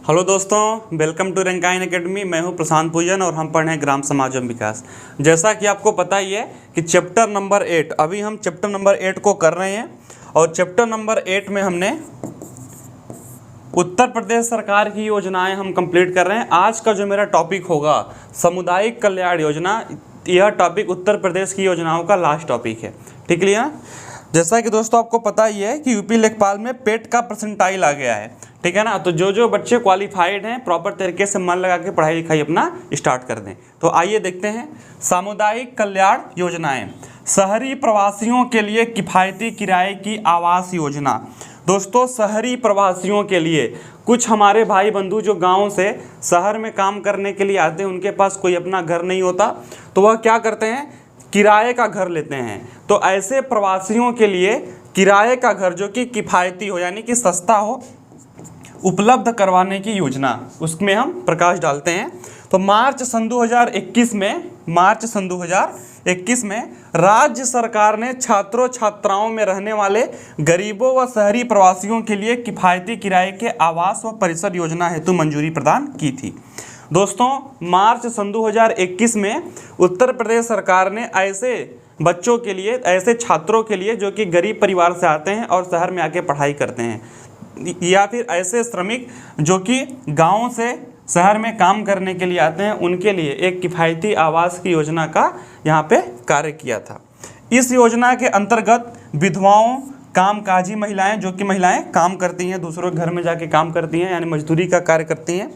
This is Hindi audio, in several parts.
हेलो दोस्तों, वेलकम टू रंकाइन एकेडमी। मैं हूं प्रशांत पूजन और हम पढ़ रहे हैं ग्राम समाज एवं विकास। जैसा कि आपको पता ही है कि चैप्टर नंबर 8 अभी हम चैप्टर नंबर 8 को कर रहे हैं और चैप्टर नंबर 8 में हमने उत्तर प्रदेश सरकार की योजनाएं हम कंप्लीट कर रहे हैं। आज का जो मेरा टॉपिक होगा सामुदायिक कल्याण योजना, यह टॉपिक उत्तर प्रदेश की योजनाओं का लास्ट टॉपिक है। ठीक है ना। जैसा कि दोस्तों आपको पता ही है कि यूपी लेखपाल में पेट का परसेंटाइल आ गया है। ठीक है ना। तो जो बच्चे क्वालिफाइड हैं प्रॉपर तरीके से मन लगा के पढ़ाई लिखाई अपना स्टार्ट कर दें। तो आइए देखते हैं सामुदायिक कल्याण योजनाएं। शहरी प्रवासियों के लिए किफ़ायती किराए की आवास योजना। दोस्तों, शहरी प्रवासियों के लिए कुछ हमारे भाई बंधु जो गांव से शहर में काम करने के लिए आते हैं, उनके पास कोई अपना घर नहीं होता, तो वह क्या करते हैं, किराए का घर लेते हैं। तो ऐसे प्रवासियों के लिए किराए का घर जो कि किफ़ायती हो यानी कि सस्ता हो, उपलब्ध करवाने की योजना, उसमें हम प्रकाश डालते हैं। तो मार्च सन 2021 में राज्य सरकार ने छात्रों छात्राओं में रहने वाले गरीबों व शहरी प्रवासियों के लिए किफ़ायती किराए के आवास व परिसर योजना हेतु मंजूरी प्रदान की थी। दोस्तों, मार्च सन 2021 में उत्तर प्रदेश सरकार ने ऐसे बच्चों के लिए, ऐसे छात्रों के लिए जो कि गरीब परिवार से आते हैं और शहर में आके पढ़ाई करते हैं, या फिर ऐसे श्रमिक जो कि गाँव से शहर में काम करने के लिए आते हैं, उनके लिए एक किफ़ायती आवास की योजना का यहाँ पे कार्य किया था। इस योजना के अंतर्गत विधवाओं, कामकाजी महिलाएं जो कि महिलाएं काम करती हैं, दूसरों के घर में जाके काम करती हैं यानी मजदूरी का कार्य करती हैं,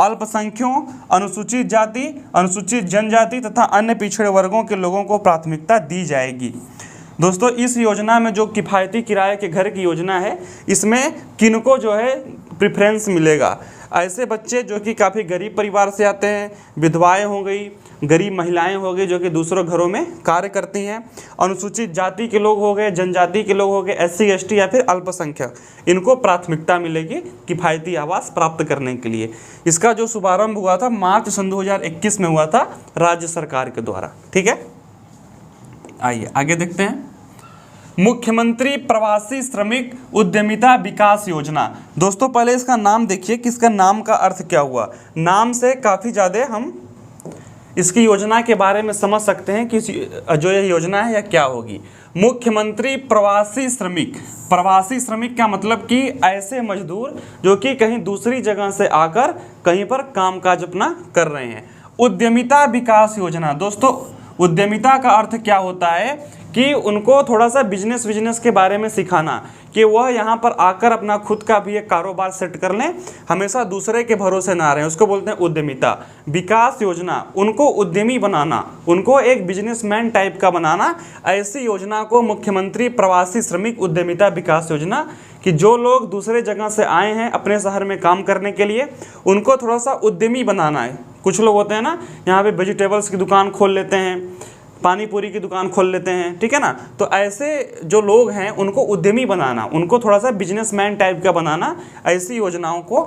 अल्पसंख्यों, अनुसूचित जाति, अनुसूचित जनजाति तथा अन्य पिछड़े वर्गों के लोगों को प्राथमिकता दी जाएगी। दोस्तों, इस योजना में जो किफ़ायती किराए के घर की योजना है, इसमें किनको जो है प्रेफरेंस मिलेगा। ऐसे बच्चे जो कि काफ़ी गरीब परिवार से आते हैं, विधवाएं हो गई, गरीब महिलाएं हो गई जो कि दूसरों घरों में कार्य करती हैं, अनुसूचित जाति के लोग हो गए, जनजाति के लोग हो गए, SC ST या फिर अल्पसंख्यक, इनको प्राथमिकता मिलेगी किफ़ायती आवास प्राप्त करने के लिए। इसका जो शुभारंभ हुआ था मार्च सन 2021 में हुआ था राज्य सरकार के द्वारा। ठीक है, आइए आगे देखते हैं। मुख्यमंत्री प्रवासी श्रमिक उद्यमिता विकास योजना। दोस्तों, पहले इसका नाम देखिए कि इसका नाम का अर्थ क्या हुआ। नाम से काफ़ी ज़्यादा हम इसकी योजना के बारे में समझ सकते हैं कि जो ये योजना है यह क्या होगी। मुख्यमंत्री प्रवासी श्रमिक। प्रवासी श्रमिक का मतलब कि ऐसे मजदूर जो कि कहीं दूसरी जगह से आकर कहीं पर कामकाज अपना कर रहे हैं। उद्यमिता विकास योजना। दोस्तों, उद्यमिता का अर्थ क्या होता है कि उनको थोड़ा सा बिजनेस के बारे में सिखाना कि वह यहाँ पर आकर अपना खुद का भी एक कारोबार सेट कर लें, हमेशा दूसरे के भरोसे ना रहें, उसको बोलते हैं उद्यमिता। विकास योजना, उनको उद्यमी बनाना, उनको एक बिजनेसमैन टाइप का बनाना। ऐसी योजना को मुख्यमंत्री प्रवासी श्रमिक उद्यमिता विकास योजना, कि जो लोग दूसरे जगह से आए हैं अपने शहर में काम करने के लिए, उनको थोड़ा सा उद्यमी बनाना है। कुछ लोग होते हैं ना, यहाँ पे वेजिटेबल्स की दुकान खोल लेते हैं, पानी पूरी की दुकान खोल लेते हैं, ठीक है ना। तो ऐसे जो लोग हैं उनको उद्यमी बनाना, उनको थोड़ा सा बिजनेसमैन टाइप का बनाना, ऐसी योजनाओं को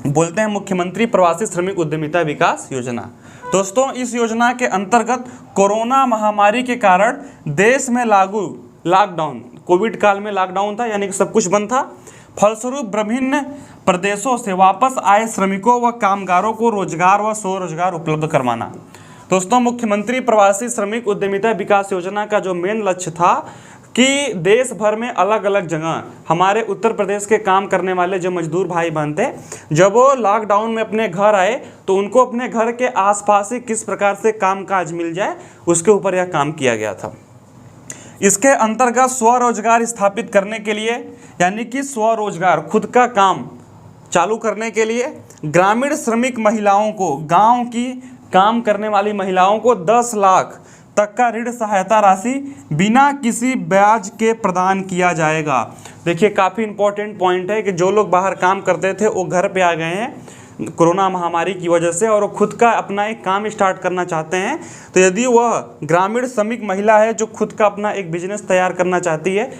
बोलते हैं मुख्यमंत्री प्रवासी श्रमिक उद्यमिता विकास योजना। दोस्तों, इस योजना के अंतर्गत कोरोना महामारी के कारण देश में लागू लॉकडाउन, कोविड काल में लॉकडाउन था यानी कि सब कुछ बंद था, फलस्वरूप विभिन्न प्रदेशों से वापस आए श्रमिकों व कामगारों को रोजगार व स्वरोजगार उपलब्ध करवाना। दोस्तों, मुख्यमंत्री प्रवासी श्रमिक उद्यमिता विकास योजना का जो मेन लक्ष्य था कि देश भर में अलग अलग जगह हमारे उत्तर प्रदेश के काम करने वाले जो मजदूर भाई बहन थे, जब वो लॉकडाउन में अपने घर आए तो उनको अपने घर के आसपास ही किस प्रकार से कामकाज मिल जाए, उसके ऊपर यह काम किया गया था। इसके अंतर्गत स्वरोजगार स्थापित करने के लिए यानी कि स्वरोजगार, खुद का काम चालू करने के लिए ग्रामीण श्रमिक महिलाओं को, गाँव की काम करने वाली महिलाओं को 10 लाख तक का ऋण सहायता राशि बिना किसी ब्याज के प्रदान किया जाएगा। देखिए, काफ़ी इंपॉर्टेंट पॉइंट है कि जो लोग बाहर काम करते थे वो घर पे आ गए हैं, कोरोना महामारी की वजह से, और वो खुद का अपना एक काम स्टार्ट करना चाहते हैं, तो यदि वह ग्रामीण श्रमिक महिला है जो खुद का अपना एक बिजनेस तैयार करना चाहती है,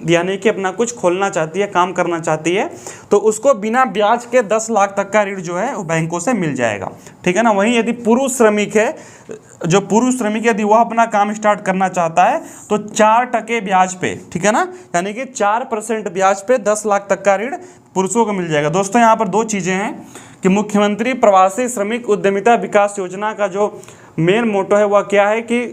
यानी कि अपना कुछ खोलना चाहती है, काम करना चाहती है, तो उसको बिना ब्याज के 10 लाख तक का ऋण जो है वो बैंकों से मिल जाएगा। ठीक है ना। वहीं यदि पुरुष श्रमिक है, जो पुरुष श्रमिक यदि वह अपना काम स्टार्ट करना चाहता है तो 4% ब्याज पे, ठीक है ना, यानी कि 4% ब्याज पे 10 लाख तक का ऋण पुरुषों को मिल जाएगा। दोस्तों यहाँ पर दो चीज़ें हैं कि मुख्यमंत्री प्रवासी श्रमिक उद्यमिता विकास योजना का जो मेन मोटो है वह क्या है कि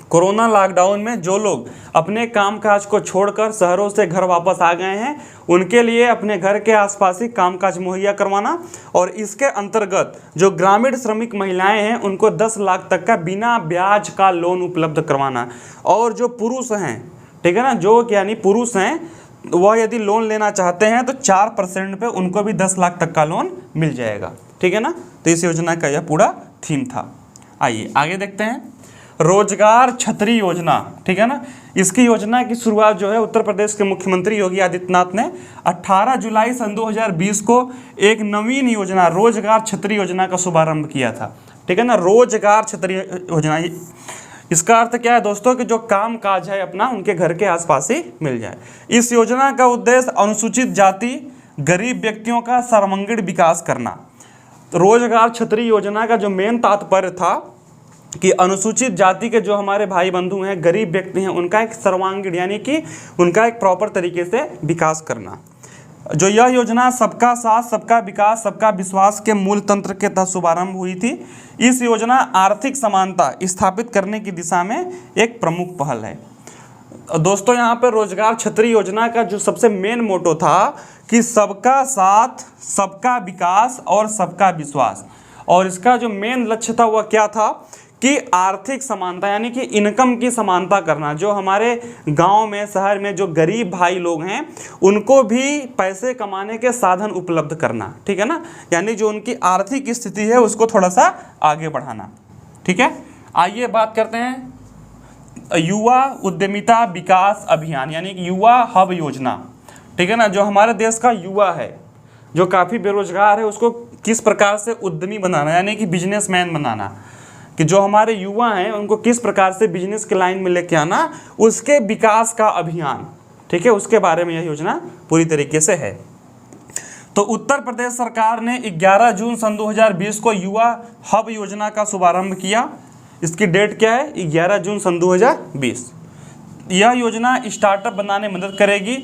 कोरोना लॉकडाउन में जो लोग अपने कामकाज को छोड़कर शहरों से घर वापस आ गए हैं उनके लिए अपने घर के आसपास ही कामकाज मुहैया करवाना, और इसके अंतर्गत जो ग्रामीण श्रमिक महिलाएं हैं उनको 10 लाख तक का बिना ब्याज का लोन उपलब्ध करवाना, और जो पुरुष हैं, ठीक है ना, जो यानी पुरुष हैं वह यदि लोन लेना चाहते हैं तो 4% पे उनको भी 10 लाख तक का लोन मिल जाएगा। ठीक है ना। तो इस योजना का यह पूरा थीम था। आइए आगे देखते हैं रोजगार छतरी योजना। ठीक है ना। इसकी योजना की शुरुआत जो है उत्तर प्रदेश के मुख्यमंत्री योगी आदित्यनाथ ने 18 जुलाई सन 2020 को एक नवीन योजना रोजगार छतरी योजना का शुभारंभ किया था। ठीक है ना। रोजगार छतरी योजना, इसका अर्थ क्या है दोस्तों कि जो काम काज है अपना उनके घर के आसपास ही मिल जाए। इस योजना का उद्देश्य अनुसूचित जाति गरीब व्यक्तियों का सर्वांगीण विकास करना। रोजगार छतरी योजना का जो मेन तात्पर्य था कि अनुसूचित जाति के जो हमारे भाई बंधु हैं, गरीब व्यक्ति हैं, उनका एक सर्वांगीण यानी कि उनका एक प्रॉपर तरीके से विकास करना। जो यह योजना सबका साथ सबका विकास सबका विश्वास के मूल तंत्र के तहत शुभारंभ हुई थी। इस योजना आर्थिक समानता स्थापित करने की दिशा में एक प्रमुख पहल है। दोस्तों यहाँ पर रोजगार छतरी योजना का जो सबसे मेन मोटो था कि सबका साथ सबका विकास और सबका विश्वास, और इसका जो मेन लक्ष्य था वह क्या था कि आर्थिक समानता यानी कि इनकम की समानता करना। जो हमारे गांव में शहर में जो गरीब भाई लोग हैं उनको भी पैसे कमाने के साधन उपलब्ध करना। ठीक है ना। यानी जो उनकी आर्थिक स्थिति है उसको थोड़ा सा आगे बढ़ाना। ठीक है। आइए बात करते हैं युवा उद्यमिता विकास अभियान यानी कि युवा हब योजना। ठीक है ना। जो हमारे देश का युवा है जो काफ़ी बेरोजगार है उसको किस प्रकार से उद्यमी बनाना यानी कि बिजनेसमैन बनाना, कि जो हमारे युवा हैं उनको किस प्रकार से बिजनेस के लाइन में लेके आना, उसके विकास का अभियान। ठीक है। उसके बारे में यह योजना पूरी तरीके से है। तो उत्तर प्रदेश सरकार ने 11 जून सन 2020 को युवा हब योजना का शुभारंभ किया। इसकी डेट क्या है? 11 जून सन 2020। यह योजना स्टार्टअप बनाने में मदद करेगी।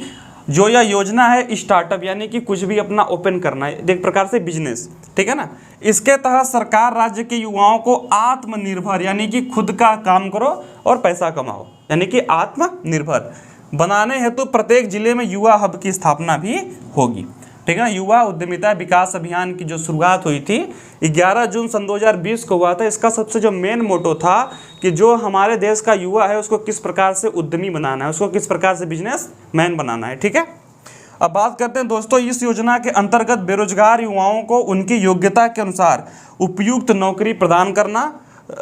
जो यह योजना है स्टार्टअप यानी कि कुछ भी अपना ओपन करना है, एक प्रकार से बिजनेस। ठीक है ना। इसके तहत सरकार राज्य के युवाओं को आत्मनिर्भर यानी कि खुद का काम करो और पैसा कमाओ यानी कि आत्मनिर्भर बनाने हेतु प्रत्येक जिले में युवा हब की स्थापना भी होगी। ठीक है ना। युवा उद्यमिता विकास अभियान की जो शुरुआत हुई थी 11 जून सन 2020 को हुआ था। इसका सबसे जो मेन मोटो था कि जो हमारे देश का युवा है उसको किस प्रकार से उद्यमी बनाना है, उसको किस प्रकार से बिजनेस मैन बनाना है। ठीक है। अब बात करते हैं दोस्तों इस योजना के अंतर्गत बेरोजगार युवाओं को उनकी योग्यता के अनुसार उपयुक्त नौकरी प्रदान करना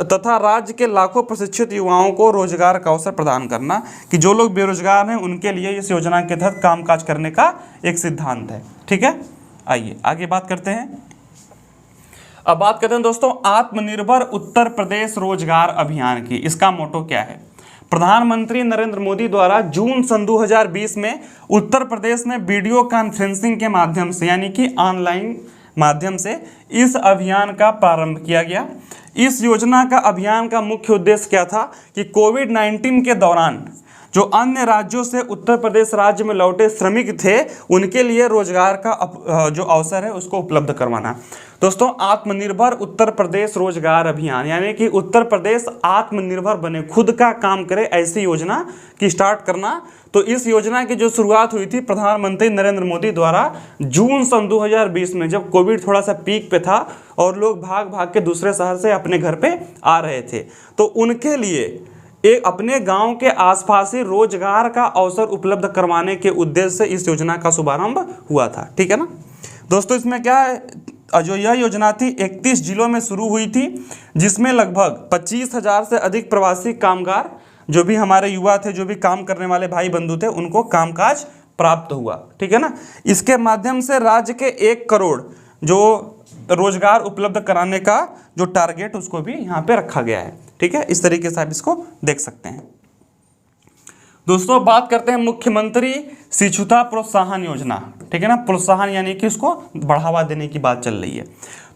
तथा राज्य के लाखों प्रशिक्षित युवाओं को रोजगार का अवसर प्रदान करना, कि जो लोग बेरोजगार हैं उनके लिए इस योजना के तहत कामकाज करने का एक सिद्धांत है। ठीक है। आइए आगे बात करते हैं। अब बात करते हैं दोस्तों आत्मनिर्भर उत्तर प्रदेश रोजगार अभियान की। इसका मोटो क्या है? प्रधानमंत्री नरेंद्र मोदी द्वारा जून सन 2020 में उत्तर प्रदेश में वीडियो कॉन्फ्रेंसिंग के माध्यम से यानी कि ऑनलाइन माध्यम से इस अभियान का प्रारंभ किया गया। इस योजना का अभियान का मुख्य उद्देश्य क्या था कि कोविड-19 के दौरान जो अन्य राज्यों से उत्तर प्रदेश राज्य में लौटे श्रमिक थे उनके लिए रोजगार का जो अवसर है उसको उपलब्ध करवाना। दोस्तों आत्मनिर्भर उत्तर प्रदेश रोजगार अभियान यानी कि उत्तर प्रदेश आत्मनिर्भर बने, खुद का काम करे, ऐसी योजना की स्टार्ट करना। तो इस योजना की जो शुरुआत हुई थी प्रधानमंत्री नरेंद्र मोदी द्वारा जून सन 2020 में, जब कोविड थोड़ा सा पीक पे था और लोग भाग भाग के दूसरे शहर से अपने घर पे आ रहे थे, तो उनके लिए एक अपने गांव के आसपास ही रोजगार का अवसर उपलब्ध करवाने के उद्देश्य से इस योजना का शुभारंभ हुआ था। ठीक है ना। दोस्तों इसमें क्या है, जो यह योजना थी 31 जिलों में शुरू हुई थी, जिसमें लगभग 25,000 से अधिक प्रवासी कामगार जो भी हमारे युवा थे, जो भी काम करने वाले भाई बंधु थे, उनको कामकाज प्राप्त हुआ। ठीक है ना। इसके माध्यम से राज्य के 1 करोड़ जो रोजगार उपलब्ध कराने का जो टारगेट उसको भी यहाँ पे रखा गया है। ठीक है, इस तरीके से आप इसको देख सकते हैं। दोस्तों बात करते हैं मुख्यमंत्री शिक्षुता प्रोत्साहन योजना। ठीक है ना, प्रोत्साहन यानी कि उसको बढ़ावा देने की बात चल रही है।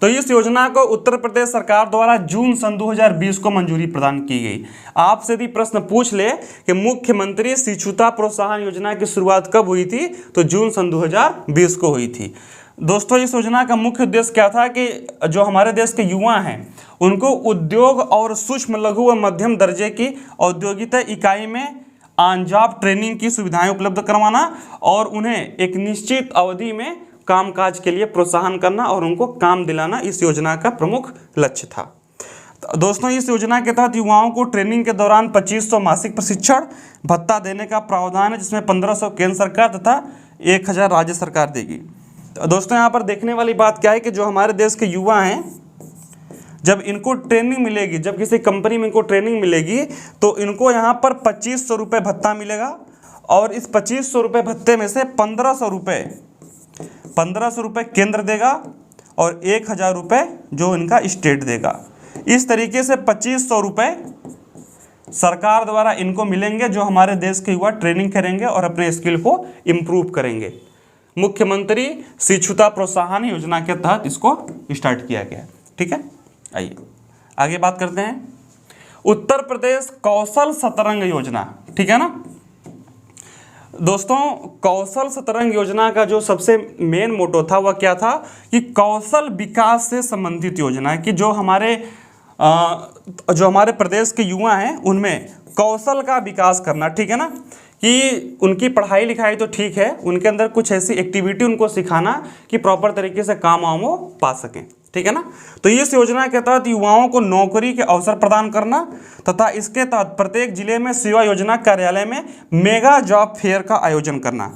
तो इस योजना को उत्तर प्रदेश सरकार द्वारा जून सन 2020 को मंजूरी प्रदान की गई। आपसे यदि प्रश्न पूछ ले कि मुख्यमंत्री शिक्षुता प्रोत्साहन योजना की शुरुआत कब हुई थी, तो जून सन 2020 को हुई थी। दोस्तों इस योजना का मुख्य उद्देश्य क्या था कि जो हमारे देश के युवा हैं उनको उद्योग और सूक्ष्म लघु व मध्यम दर्जे की औद्योगिक इकाई में ऑन जॉब ट्रेनिंग की सुविधाएं उपलब्ध करवाना और उन्हें एक निश्चित अवधि में कामकाज के लिए प्रोत्साहन करना और उनको काम दिलाना इस योजना का प्रमुख लक्ष्य था। तो दोस्तों इस योजना के तहत युवाओं को ट्रेनिंग के दौरान 2500 मासिक प्रशिक्षण भत्ता देने का प्रावधान है, जिसमें 1500 केंद्र सरकार तथा 1000 राज्य सरकार देगी। तो दोस्तों यहाँ पर देखने वाली बात क्या है कि जो हमारे देश के युवा हैं, जब इनको ट्रेनिंग मिलेगी, जब किसी कंपनी में इनको ट्रेनिंग मिलेगी तो इनको यहाँ पर 2500 रुपये भत्ता मिलेगा और इस 2500 रुपये भत्ते में से 1500 रुपये केंद्र देगा और 1000 रुपये जो इनका स्टेट देगा। इस तरीके से 2500 रुपये सरकार द्वारा इनको मिलेंगे जो हमारे देश के युवा ट्रेनिंग करेंगे और अपने स्किल को इम्प्रूव करेंगे। मुख्यमंत्री शिक्षुता प्रोत्साहन योजना के तहत इसको स्टार्ट किया गया। ठीक है, आइए आगे बात करते हैं। उत्तर प्रदेश कौशल सतरंग योजना। ठीक है ना दोस्तों, कौशल सतरंग योजना का जो सबसे मेन मोटो था वह क्या था कि कौशल विकास से संबंधित योजना है कि जो हमारे प्रदेश के युवा हैं उनमें कौशल का विकास करना। ठीक है ना, कि उनकी पढ़ाई लिखाई तो ठीक है, उनके अंदर कुछ ऐसी एक्टिविटी उनको सिखाना कि प्रॉपर तरीके से काम वाम वो पा सकें। ठीक है ना, तो इस योजना के तहत युवाओं को नौकरी के अवसर प्रदान करना तथा इसके तहत प्रत्येक जिले में सेवा योजना कार्यालय में मेगा जॉब फेयर का आयोजन करना।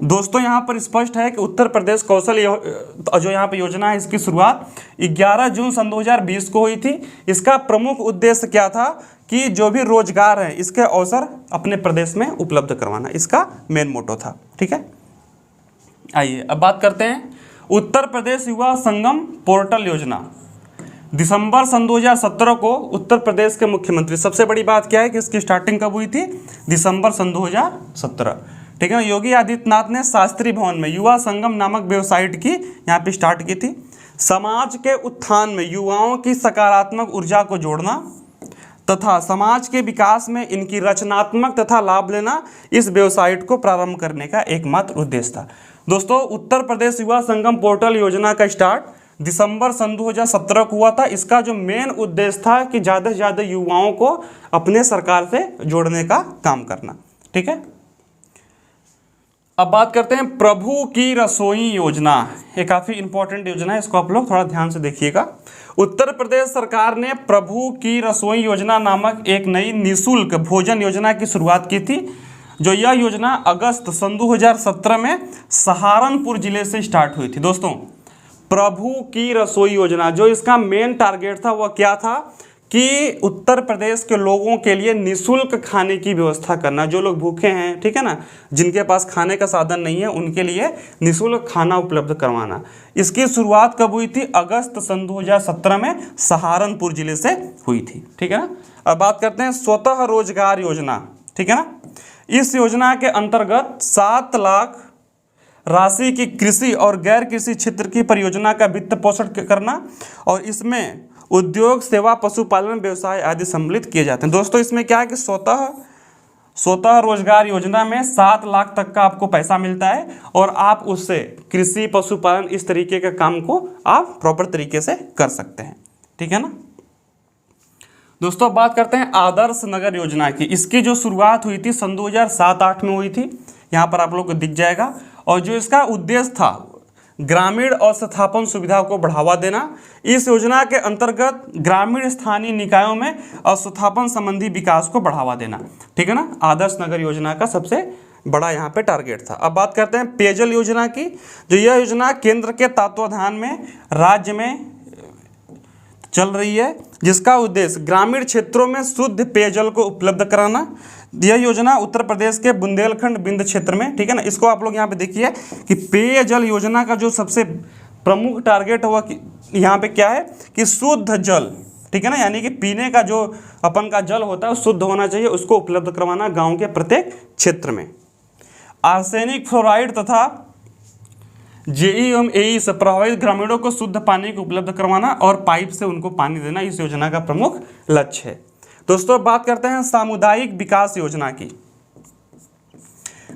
दोस्तों यहाँ पर स्पष्ट है कि उत्तर प्रदेश कौशल जो यहाँ पर योजना है इसकी शुरुआत 11 जून सन 2020 को हुई थी। इसका प्रमुख उद्देश्य क्या था कि जो भी रोजगार है इसके अवसर अपने प्रदेश में उपलब्ध करवाना, इसका मेन मोटो था। ठीक है, आइए अब बात करते हैं उत्तर प्रदेश युवा संगम पोर्टल योजना। दिसंबर सन 2017 को उत्तर प्रदेश के मुख्यमंत्री, सबसे बड़ी बात क्या है कि इसकी स्टार्टिंग कब हुई थी, दिसंबर सन 2017। ठीक है ना, योगी आदित्यनाथ ने शास्त्री भवन में युवा संगम नामक वेबसाइट की यहाँ पे स्टार्ट की थी। समाज के उत्थान में युवाओं की सकारात्मक ऊर्जा को जोड़ना तथा समाज के विकास में इनकी रचनात्मक तथा लाभ लेना इस वेबसाइट को प्रारंभ करने का एकमात्र उद्देश्य था। दोस्तों उत्तर प्रदेश युवा संगम पोर्टल योजना का स्टार्ट दिसंबर सन 2017 को हुआ था। इसका जो मेन उद्देश्य था कि ज़्यादा से ज़्यादा युवाओं को अपने सरकार से जोड़ने का काम करना। ठीक है, अब बात करते हैं प्रभु की रसोई योजना। ये काफ़ी इंपॉर्टेंट योजना है, इसको आप लोग थोड़ा ध्यान से देखिएगा। उत्तर प्रदेश सरकार ने प्रभु की रसोई योजना नामक एक नई निःशुल्क भोजन योजना की शुरुआत की थी। जो यह योजना अगस्त सन 2017 में सहारनपुर जिले से स्टार्ट हुई थी। दोस्तों प्रभु की रसोई योजना, जो इसका मेन टारगेट था वह क्या था कि उत्तर प्रदेश के लोगों के लिए निःशुल्क खाने की व्यवस्था करना। जो लोग भूखे हैं, ठीक है ना, जिनके पास खाने का साधन नहीं है, उनके लिए निःशुल्क खाना उपलब्ध करवाना। इसकी शुरुआत कब हुई थी, अगस्त सन 2017 में सहारनपुर जिले से हुई थी। ठीक है ना, अब बात करते हैं स्वतः रोजगार योजना। ठीक है ना, इस योजना के अंतर्गत 7 लाख राशि की कृषि और गैर कृषि क्षेत्र की परियोजना का वित्त पोषण करना और इसमें उद्योग, सेवा, पशुपालन, व्यवसाय आदि सम्मिलित किए जाते हैं। दोस्तों इसमें क्या है कि स्वतः रोजगार योजना में 7 लाख तक का आपको पैसा मिलता है और आप उससे कृषि, पशुपालन इस तरीके के काम को आप प्रॉपर तरीके से कर सकते हैं। ठीक है ना दोस्तों, बात करते हैं आदर्श नगर योजना की। इसकी जो शुरुआत हुई थी सन 2007-8 में हुई थी, यहाँ पर आप लोग को दिख जाएगा। और जो इसका उद्देश्य था ग्रामीण अस्थापन सुविधा को बढ़ावा देना। इस योजना के अंतर्गत ग्रामीण स्थानीय निकायों में अस्थापन संबंधी विकास को बढ़ावा देना। ठीक है ना, आदर्श नगर योजना का सबसे बड़ा यहाँ पे टारगेट था। अब बात करते हैं पेयजल योजना की। जो यह योजना केंद्र के तत्वाधान में राज्य में चल रही है, जिसका उद्देश्य ग्रामीण क्षेत्रों में शुद्ध पेयजल को उपलब्ध कराना। यह योजना उत्तर प्रदेश के बुंदेलखंड बिंद क्षेत्र में, ठीक है ना, इसको आप लोग यहाँ पे देखिए कि पेयजल योजना का जो सबसे प्रमुख टारगेट हुआ कि यहाँ पे क्या है कि शुद्ध जल, ठीक है ना, यानी कि पीने का जो अपन का जल होता है वो शुद्ध होना चाहिए, उसको उपलब्ध करवाना गांव के प्रत्येक क्षेत्र में। आर्सेनिक फ्लोराइड तथा जेई एवं एई से प्रभावित ग्रामीणों को शुद्ध पानी को उपलब्ध करवाना और पाइप से उनको पानी देना इस योजना का प्रमुख लक्ष्य है। दोस्तों बात करते हैं सामुदायिक विकास योजना की।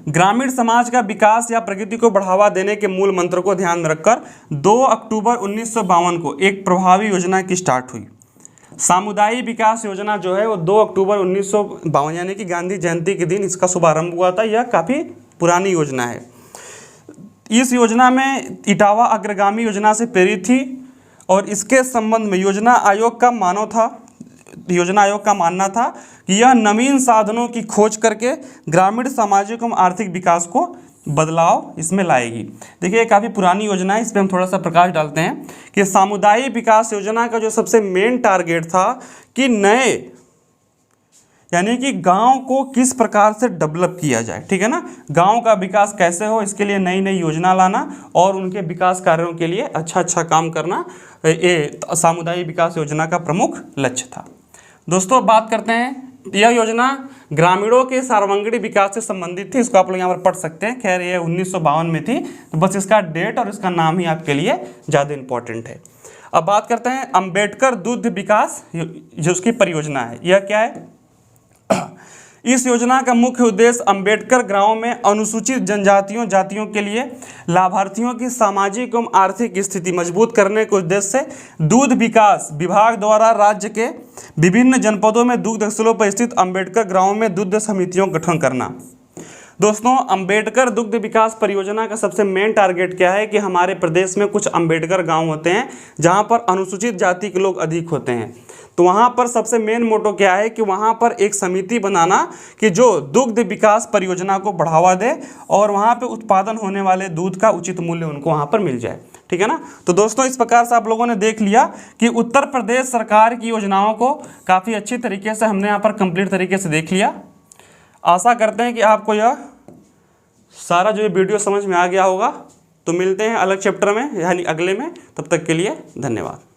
ग्रामीण समाज का विकास या प्रगति को बढ़ावा देने के मूल मंत्र को ध्यान में रखकर 2 अक्टूबर 1952 को एक प्रभावी योजना की स्टार्ट हुई। सामुदायिक विकास योजना जो है वो 2 अक्टूबर 1952 यानी कि गांधी जयंती के दिन इसका शुभारंभ हुआ था। यह काफ़ी पुरानी योजना है। इस योजना में इटावा अग्रगामी योजना से प्रेरित थी और इसके संबंध में योजना आयोग का मानना था कि यह नवीन साधनों की खोज करके ग्रामीण सामाजिक एवं आर्थिक विकास को बदलाव इसमें लाएगी। देखिए काफ़ी पुरानी योजना है, इस पर हम थोड़ा सा प्रकाश डालते हैं कि सामुदायिक विकास योजना का जो सबसे मेन टारगेट था कि नए यानी कि गांव को किस प्रकार से डेवलप किया जाए, ठीक है ना, गांव का विकास कैसे हो, इसके लिए नई नई योजना लाना और उनके विकास कार्यों के लिए अच्छा काम करना, ये सामुदायिक विकास योजना का प्रमुख लक्ष्य था। दोस्तों बात करते हैं, यह योजना ग्रामीणों के सर्वांगीण विकास से संबंधित थी। इसको आप लोग यहाँ पर पढ़ सकते हैं। खैर ये 1952 में थी, तो बस इसका डेट और इसका नाम ही आपके लिए ज़्यादा इंपॉर्टेंट है। अब बात करते हैं अंबेडकर दुग्ध विकास जो उसकी परियोजना है, यह क्या है। इस योजना का मुख्य उद्देश्य अंबेडकर गांवों में अनुसूचित जातियों के लिए लाभार्थियों की सामाजिक एवं आर्थिक स्थिति मजबूत करने के उद्देश्य से दूध विकास विभाग द्वारा राज्य के विभिन्न जनपदों में दुग्ध स्थलों पर स्थित अंबेडकर गांवों में दुग्ध समितियों का गठन करना। दोस्तों अंबेडकर दुग्ध विकास परियोजना का सबसे मेन टारगेट क्या है कि हमारे प्रदेश में कुछ अंबेडकर गांव होते हैं जहां पर अनुसूचित जाति के लोग अधिक होते हैं, तो वहां पर सबसे मेन मोटो क्या है कि वहां पर एक समिति बनाना कि जो दुग्ध विकास परियोजना को बढ़ावा दे और वहां पे उत्पादन होने वाले दूध का उचित मूल्य उनको वहां पर मिल जाए, ठीक है ना। तो दोस्तों इस प्रकार से आप लोगों ने देख लिया कि उत्तर प्रदेश सरकार की योजनाओं को काफ़ी अच्छी तरीके से हमने यहाँ पर कंप्लीट तरीके से देख लिया। आशा करते हैं कि आपको यह सारा जो वीडियो समझ में आ गया होगा। तो मिलते हैं अलग चैप्टर में यानी अगले में, तब तक के लिए धन्यवाद।